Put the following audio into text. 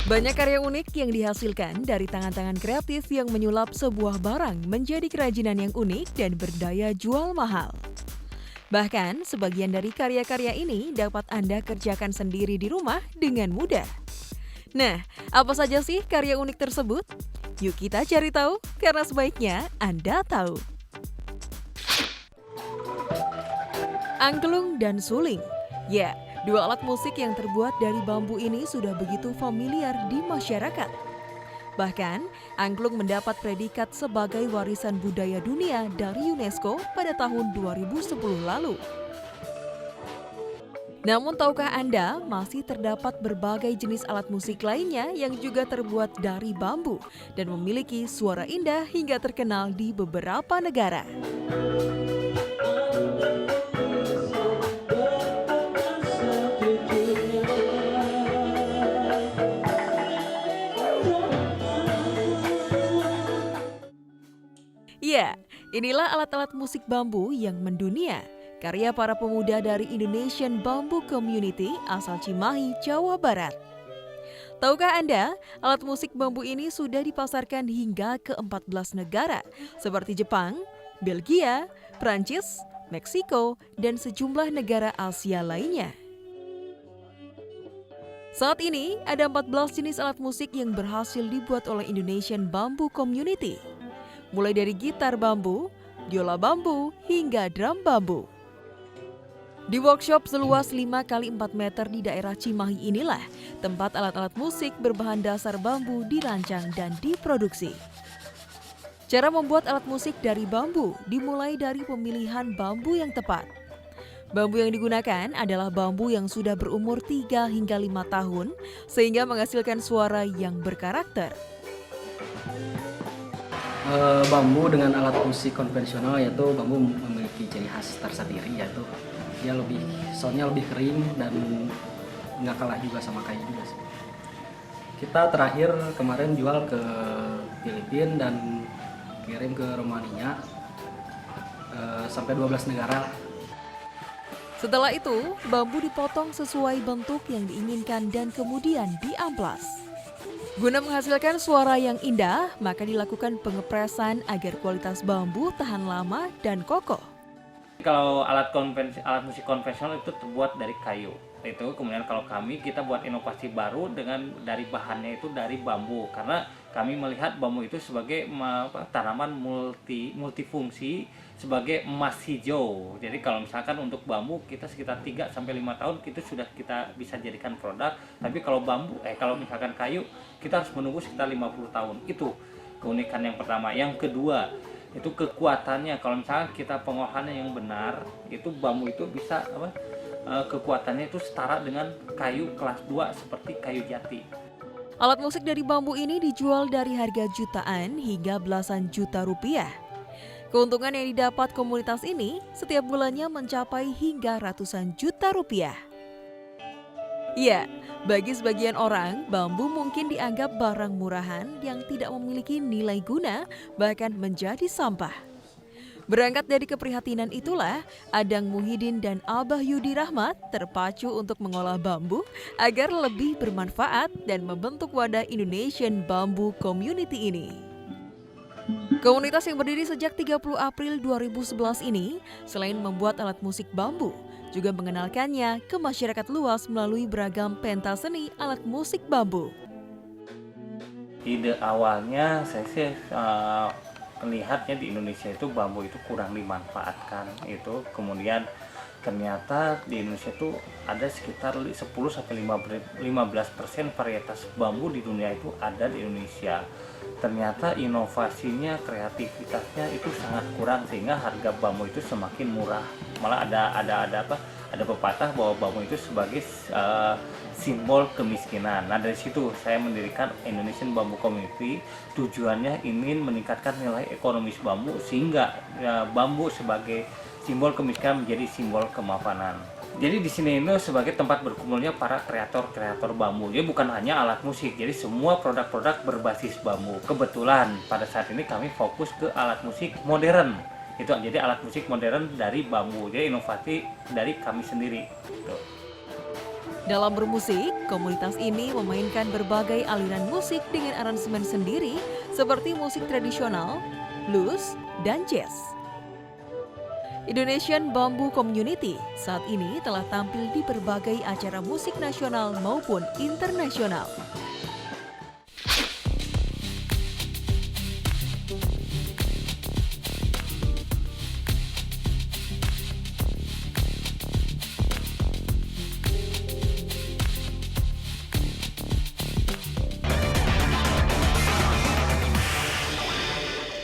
Banyak karya unik yang dihasilkan dari tangan-tangan kreatif yang menyulap sebuah barang menjadi kerajinan yang unik dan berdaya jual mahal. Bahkan, sebagian dari karya-karya ini dapat Anda kerjakan sendiri di rumah dengan mudah. Nah, apa saja sih karya unik tersebut? Yuk kita cari tahu, karena sebaiknya Anda tahu. Angklung dan suling. Ya, dua alat musik yang terbuat dari bambu ini sudah begitu familiar di masyarakat. Bahkan, angklung mendapat predikat sebagai warisan budaya dunia dari UNESCO pada tahun 2010 lalu. Namun tahukah Anda masih terdapat berbagai jenis alat musik lainnya yang juga terbuat dari bambu dan memiliki suara indah hingga terkenal di beberapa negara. Ya, inilah alat-alat musik bambu yang mendunia. Karya para pemuda dari Indonesian Bamboo Community asal Cimahi, Jawa Barat. Tahukah Anda, alat musik bambu ini sudah dipasarkan hingga ke 14 negara, seperti Jepang, Belgia, Prancis, Meksiko, dan sejumlah negara Asia lainnya. Saat ini, ada 14 jenis alat musik yang berhasil dibuat oleh Indonesian Bamboo Community. Mulai dari gitar bambu, biola bambu, hingga drum bambu. Di workshop seluas 5 kali 4 meter di daerah Cimahi inilah tempat alat-alat musik berbahan dasar bambu dirancang dan diproduksi. Cara membuat alat musik dari bambu dimulai dari pemilihan bambu yang tepat. Bambu yang digunakan adalah bambu yang sudah berumur 3 hingga 5 tahun sehingga menghasilkan suara yang berkarakter. Bambu dengan alat musik konvensional yaitu bambu memiliki ciri khas tersendiri, yaitu dia soundnya lebih kering dan nggak kalah juga sama kayu juga sih. Kita terakhir kemarin jual ke Filipina dan kirim ke Romania sampai 12 negara. Setelah itu, bambu dipotong sesuai bentuk yang diinginkan dan kemudian diamplas. Guna menghasilkan suara yang indah, maka dilakukan pengepresan agar kualitas bambu tahan lama dan kokoh. Kalau alat musik konvensional itu terbuat dari kayu. Itu kemudian kalau kita buat inovasi baru dari bahannya itu dari bambu, karena kami melihat bambu itu sebagai tanaman multifungsi sebagai emas hijau. Jadi kalau misalkan untuk bambu kita sekitar 3 sampai 5 tahun itu sudah kita bisa jadikan produk, tapi kalau kalau misalkan kayu kita harus menunggu sekitar 50 tahun. Itu keunikan yang pertama. Yang kedua, itu kekuatannya. Kalau misalkan kita pengolahannya yang benar, itu bambu itu bisa kekuatannya itu setara dengan kayu kelas 2 seperti kayu jati. Alat musik dari bambu ini dijual dari harga jutaan hingga belasan juta rupiah. Keuntungan yang didapat komunitas ini setiap bulannya mencapai hingga ratusan juta rupiah. Ya, bagi sebagian orang, bambu mungkin dianggap barang murahan yang tidak memiliki nilai guna, bahkan menjadi sampah. Berangkat dari keprihatinan itulah, Adang Muhyiddin dan Abah Yudi Rahmat terpacu untuk mengolah bambu agar lebih bermanfaat dan membentuk wadah Indonesian Bamboo Community ini. Komunitas yang berdiri sejak 30 April 2011 ini, selain membuat alat musik bambu, juga mengenalkannya ke masyarakat luas melalui beragam pentas seni alat musik bambu. Ide awalnya saya sih melihatnya di Indonesia itu bambu itu kurang dimanfaatkan itu, kemudian ternyata di Indonesia itu ada sekitar 10-15% varietas bambu di dunia itu ada di Indonesia. Ternyata inovasinya, kreativitasnya itu sangat kurang sehingga harga bambu itu semakin murah. Malah ada pepatah bahwa bambu itu sebagai simbol kemiskinan. Nah, dari situ saya mendirikan Indonesian Bamboo Community. Tujuannya ingin meningkatkan nilai ekonomis bambu sehingga bambu sebagai simbol kemiskinan menjadi simbol kemapanan. Jadi di sini ini sebagai tempat berkumpulnya para kreator-kreator bambu. Jadi bukan hanya alat musik, jadi semua produk-produk berbasis bambu. Kebetulan pada saat ini kami fokus ke alat musik modern. Itu jadi alat musik modern dari bambu. Jadi inovasi dari kami sendiri. Gitu. Dalam bermusik, komunitas ini memainkan berbagai aliran musik dengan aransemen sendiri seperti musik tradisional, blues, dan jazz. Indonesian Bamboo Community saat ini telah tampil di berbagai acara musik nasional maupun internasional.